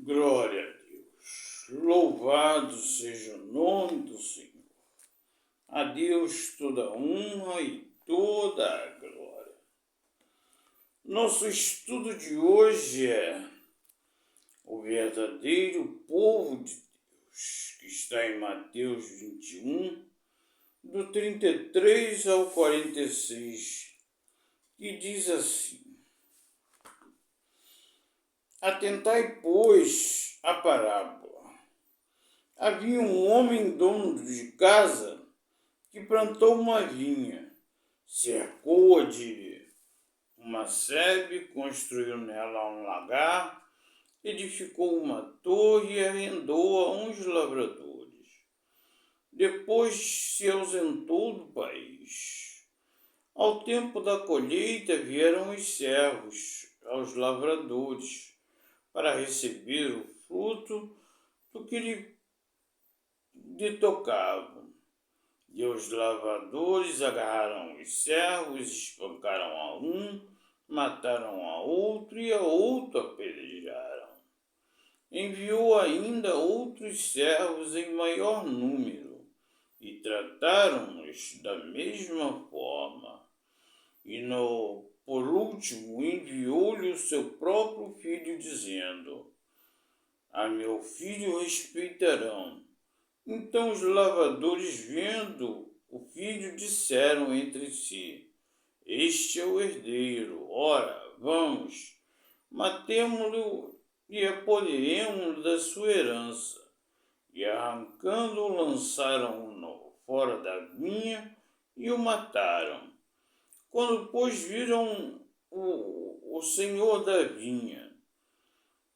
Glória a Deus. Louvado seja o nome do Senhor. A Deus toda a honra e toda a glória. Nosso estudo de hoje é o verdadeiro povo de Deus, que está em Mateus 21, do 33 ao 46, que diz assim: Atentai, pois, à parábola. Havia um homem dono de casa que plantou uma vinha, cercou-a de uma sebe, construiu nela um lagar, edificou uma torre e arrendou a uns lavradores. Depois se ausentou do país. Ao tempo da colheita vieram os servos aos lavradores para receber o fruto do que lhe tocava. E os lavradores agarraram os servos, espancaram a um, mataram a outro e a outro apedrejaram. Enviou ainda outros servos em maior número e trataram-nos da mesma forma. E por último enviou-lhe o seu próprio filho, dizendo: A meu filho respeitarão. Então os lavradores, vendo o filho, disseram entre si: Este é o herdeiro. Ora, vamos, matemo-lo e apoderemo-lo da sua herança. E arrancando-o, lançaram-no fora da vinha e o mataram. Quando, pois, viram o senhor da vinha,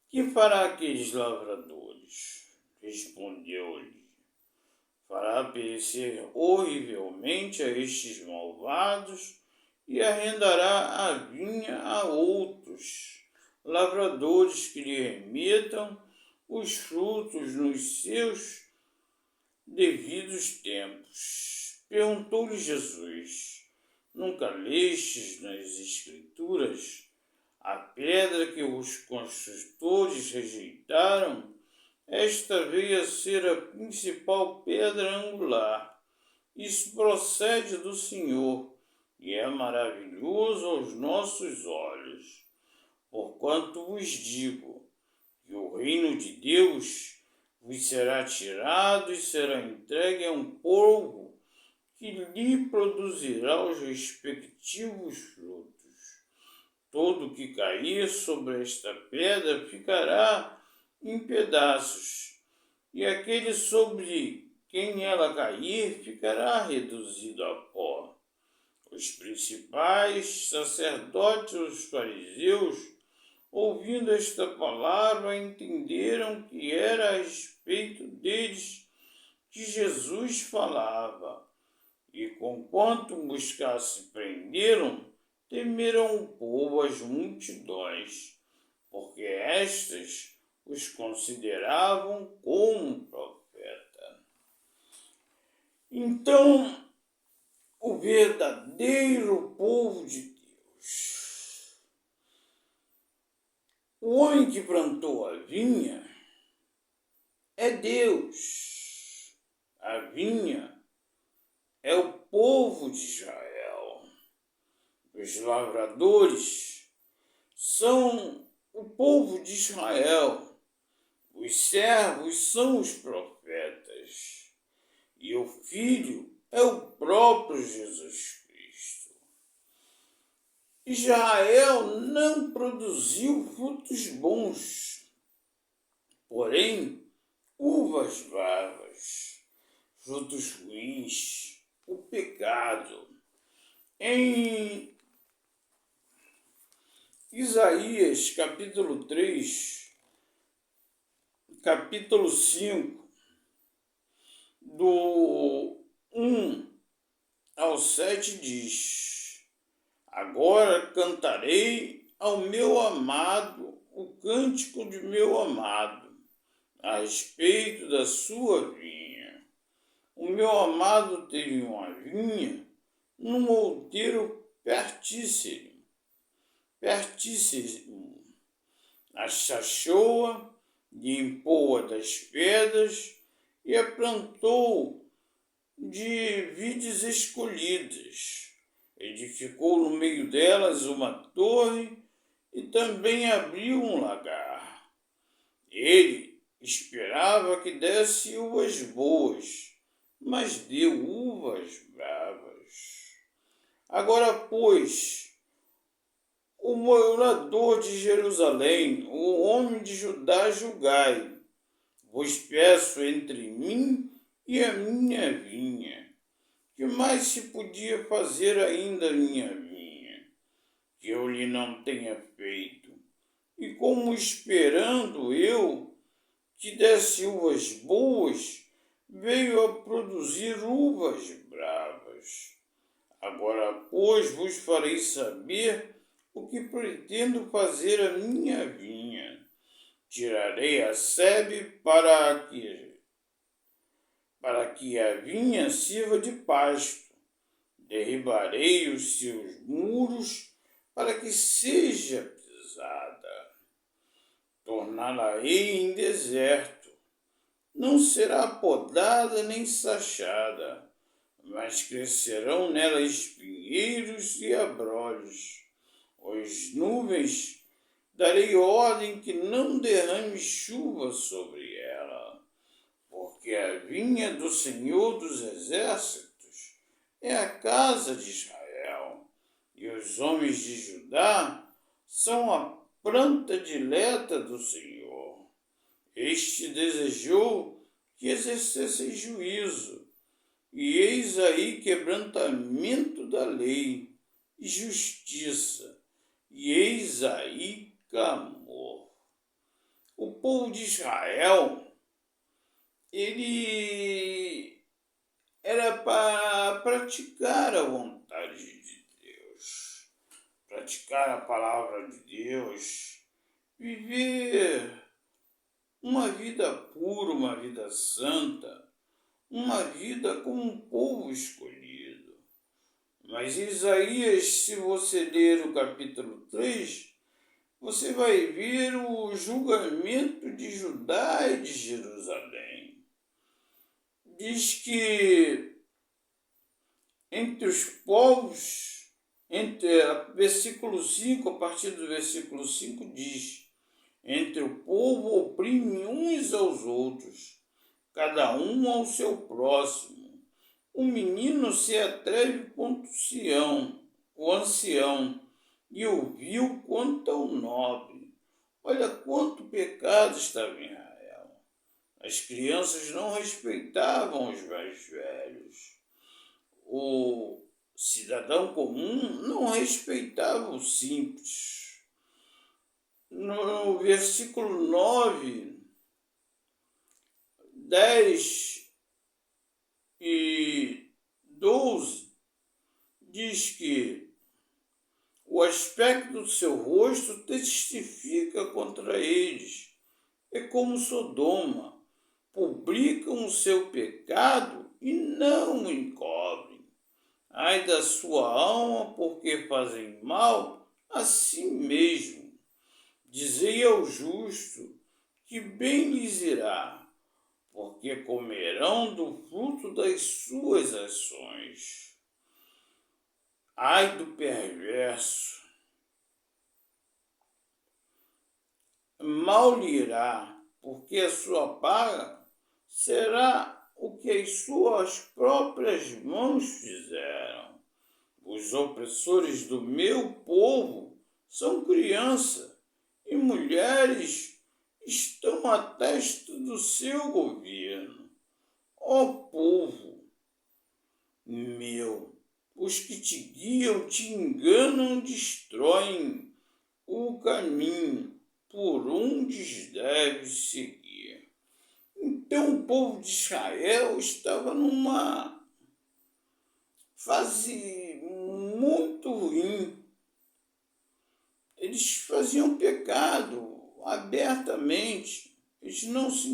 que fará aqueles lavradores? Respondeu-lhe: Fará perecer horrivelmente a estes malvados e arrendará a vinha a outros lavradores que lhe remetam os frutos nos seus devidos tempos. Perguntou-lhe Jesus: Nunca lestes nas Escrituras a pedra que os construtores rejeitaram? Esta veio a ser a principal pedra angular. Isso procede do Senhor e é maravilhoso aos nossos olhos. Porquanto vos digo que o reino de Deus vos será tirado e será entregue a um povo que lhe produzirá os respectivos frutos. Todo que cair sobre esta pedra ficará em pedaços, e aquele sobre quem ela cair ficará reduzido a pó. Os principais sacerdotes e os fariseus, ouvindo esta palavra, entenderam que era a respeito deles que Jesus falava, e conquanto buscasse prenderam, temeram o povo as multidões, porque estas os consideravam como profeta. Então, o verdadeiro povo de Deus, o homem que plantou a vinha, é Deus. A vinha é o povo de Israel. Os lavradores são o povo de Israel. Os servos são os profetas. E o Filho é o próprio Jesus Cristo. Israel não produziu frutos bons, porém, uvas bravas, frutos ruins, o pecado. Em Isaías, capítulo 3, capítulo 5, do 1 ao 7 diz: Agora cantarei ao meu amado o cântico de meu amado, a respeito da sua vinha. O meu amado teve uma vinha num outeiro pertíssimo, achachou-a, limpou-a das pedras e a plantou de vides escolhidas. Edificou no meio delas uma torre e também abriu um lagar. Ele esperava que desse uvas boas, mas deu uvas bravas. Agora, pois, o morador de Jerusalém, o homem de Judá, julgai, vos peço entre mim e a minha vinha. Que mais se podia fazer ainda a minha vinha, que eu lhe não tenha feito? E como esperando eu que desse uvas boas, veio a produzir uvas bravas. Agora, pois, vos farei saber o que pretendo fazer a minha vinha. Tirarei a sebe para que a vinha sirva de pasto. Derribarei os seus muros para que seja pisada. Torná-la-ei em deserto. Não será podada nem sachada, mas crescerão nela espinheiros e abrolhos. As nuvens darei ordem que não derrame chuva sobre ela, porque a vinha do Senhor dos Exércitos é a casa de Israel, e os homens de Judá são a planta dileta do Senhor. Este desejou que exercessem juízo, e eis aí quebrantamento da lei e justiça, e eis aí clamor. O povo de Israel, ele era para praticar a vontade de Deus, praticar a palavra de Deus, viver uma vida pura, uma vida santa, uma vida como um povo escolhido. Mas Isaías, se você ler o capítulo 3, você vai ver o julgamento de Judá e de Jerusalém. Diz que entre os povos, versículo 5, a partir do versículo 5 diz: entre o povo oprime uns aos outros, cada um ao seu próximo. O menino se atreve quanto o ancião, e o vil quanto ao nobre. Olha quanto pecado estava em Israel. As crianças não respeitavam os mais velhos. O cidadão comum não respeitava o simples. No versículo 9, 10 e 12, diz que o aspecto do seu rosto testifica contra eles. É como Sodoma, publicam o seu pecado e não o encobrem. Ai da sua alma, porque fazem mal a si mesmo. Dizei ao justo que bem lhes irá, porque comerão do fruto das suas ações. Ai do perverso, mal lhe irá, porque a sua paga será o que as suas próprias mãos fizeram. Os opressores do meu povo são crianças, e mulheres estão à testa do seu governo. Ó povo meu, os que te guiam, te enganam, destroem o caminho por onde deves seguir. Então o povo de Israel estava numa fase muito ruim. Eles faziam pecado abertamente, eles não se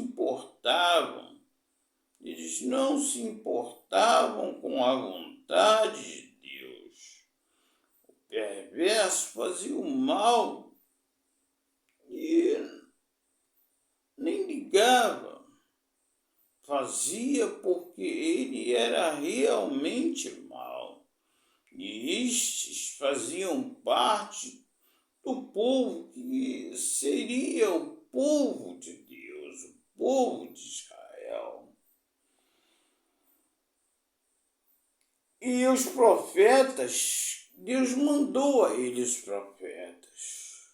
importavam com a vontade de Deus. O perverso fazia o mal e nem brigava, fazia porque ele era realmente mau. E estes faziam parte do povo que seria o povo de Deus, o povo de Israel. E os profetas, Deus mandou a eles profetas,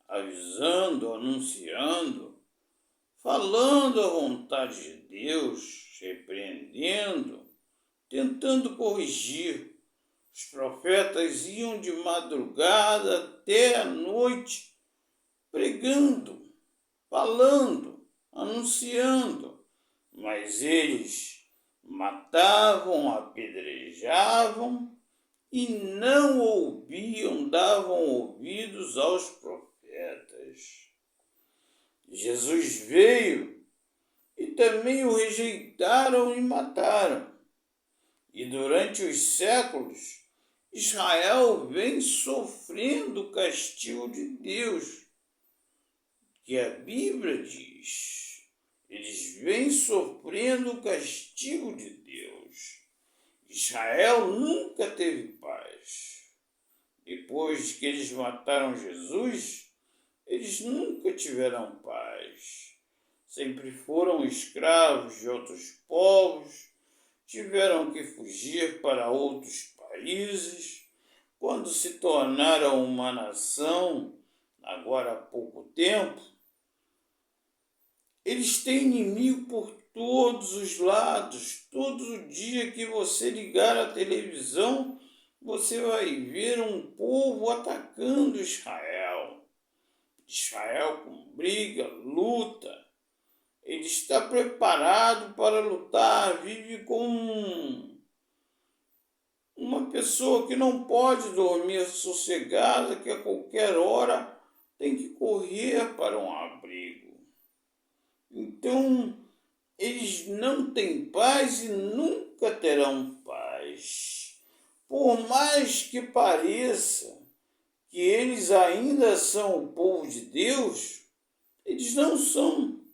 avisando, anunciando, falando a vontade de Deus, repreendendo, tentando corrigir. Os profetas iam de madrugada até a noite, pregando, falando, anunciando, mas eles matavam, apedrejavam e não ouviam, davam ouvidos aos profetas. Jesus veio e também o rejeitaram e mataram. E durante os séculos, Israel vem sofrendo o castigo de Deus, que a Bíblia diz. Eles vêm sofrendo o castigo de Deus. Israel nunca teve paz. Depois que eles mataram Jesus, eles nunca tiveram paz. Sempre foram escravos de outros povos, tiveram que fugir para outros países. Quando se tornaram uma nação, agora há pouco tempo, eles têm inimigo por todos os lados. Todo dia que você ligar a televisão, você vai ver um povo atacando Israel. Israel com briga, luta. Ele está preparado para lutar, vive como uma pessoa que não pode dormir sossegada, que a qualquer hora tem que correr para um abrigo. Então, eles não têm paz e nunca terão paz. Por mais que pareça que eles ainda são o povo de Deus, eles não são,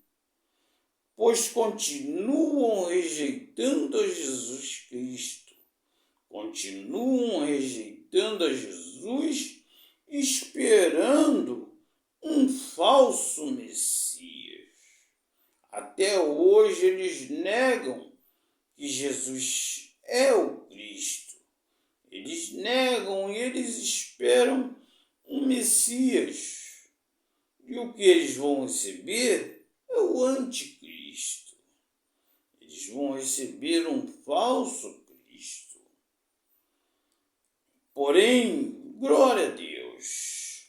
pois continuam rejeitando a Jesus Cristo, continuam rejeitando a Jesus, esperando um falso Messias. Até hoje eles negam que Jesus é o Cristo. Eles negam e eles esperam um Messias. E o que eles vão receber é o anticristo. Eles vão receber um falso Cristo. Porém, glória a Deus,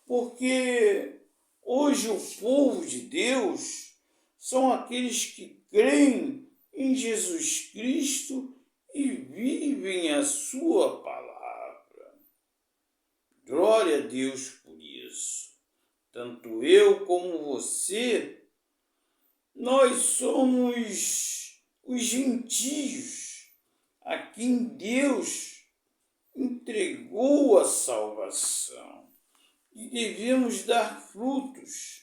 porque hoje o povo de Deus são aqueles que creem em Jesus Cristo e vivem a sua palavra. Glória a Deus por isso. Tanto eu como você, nós somos os gentios a quem Deus entregou a salvação. E devemos dar frutos,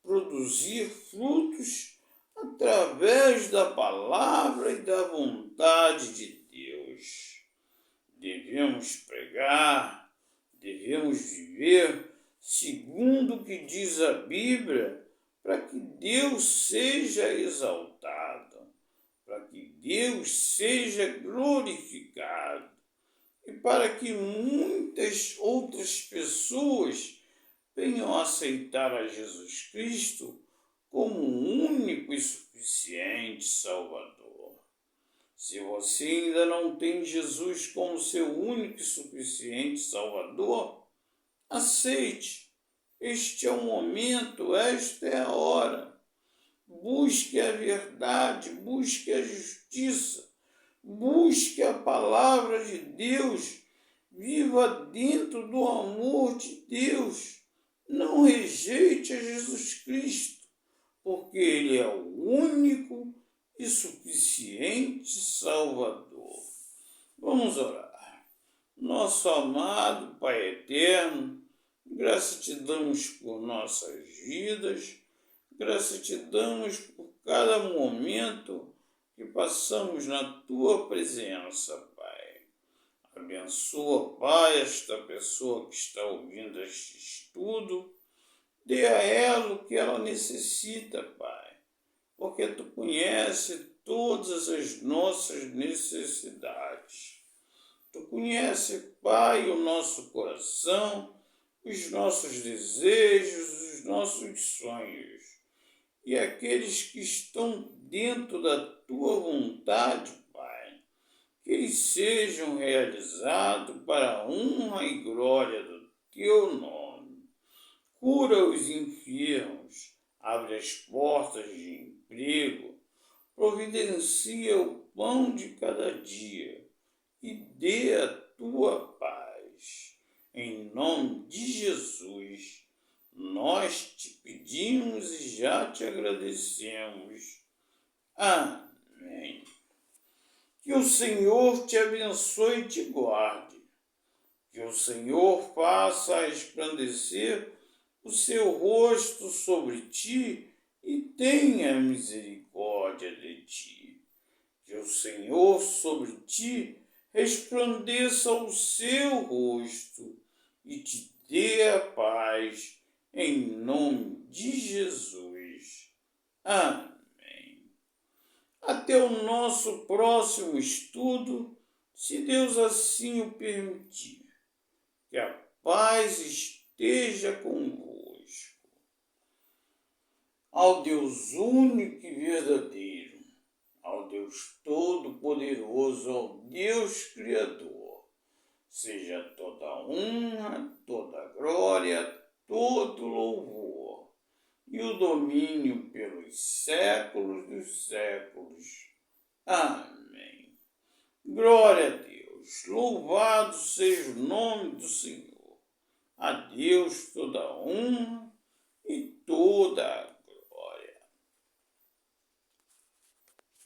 produzir frutos através da palavra e da vontade de Deus. Devemos pregar, devemos viver segundo o que diz a Bíblia, para que Deus seja exaltado, para que Deus seja glorificado e para que muitas outras pessoas venham a aceitar a Jesus Cristo como um único e suficiente Salvador. Se você ainda não tem Jesus como seu único e suficiente Salvador, aceite. Este é o momento, esta é a hora. Busque a verdade, busque a justiça, busque a palavra de Deus, viva dentro do amor de Deus. Não rejeite a Jesus Cristo, porque Ele é o único e suficiente Salvador. Vamos orar. Nosso amado Pai eterno, graças te damos por nossas vidas, graça te damos por cada momento que passamos na tua presença, Pai. Abençoa, Pai, esta pessoa que está ouvindo este estudo. Dê a ela o que ela necessita, Pai, porque tu conheces todas as nossas necessidades. Tu conheces, Pai, o nosso coração, os nossos desejos, os nossos sonhos. E aqueles que estão dentro da tua vontade, Pai, que eles sejam realizados para a honra e glória do teu nome. Cura os enfermos, abre as portas de emprego, providencia o pão de cada dia e dê a tua paz. Em nome de Jesus, nós te pedimos e já te agradecemos. Amém. Que o Senhor te abençoe e te guarde. Que o Senhor faça resplandecer o seu rosto sobre ti e tenha misericórdia de ti. Que o Senhor sobre ti resplandeça o seu rosto e te dê a paz, em nome de Jesus. Amém. Até o nosso próximo estudo, se Deus assim o permitir. Que a paz esteja convosco. Ao Deus único e verdadeiro, ao Deus Todo-Poderoso, ao Deus Criador, seja toda honra, toda glória, todo louvor e o domínio pelos séculos dos séculos. Amém. Glória a Deus, louvado seja o nome do Senhor. A Deus toda honra,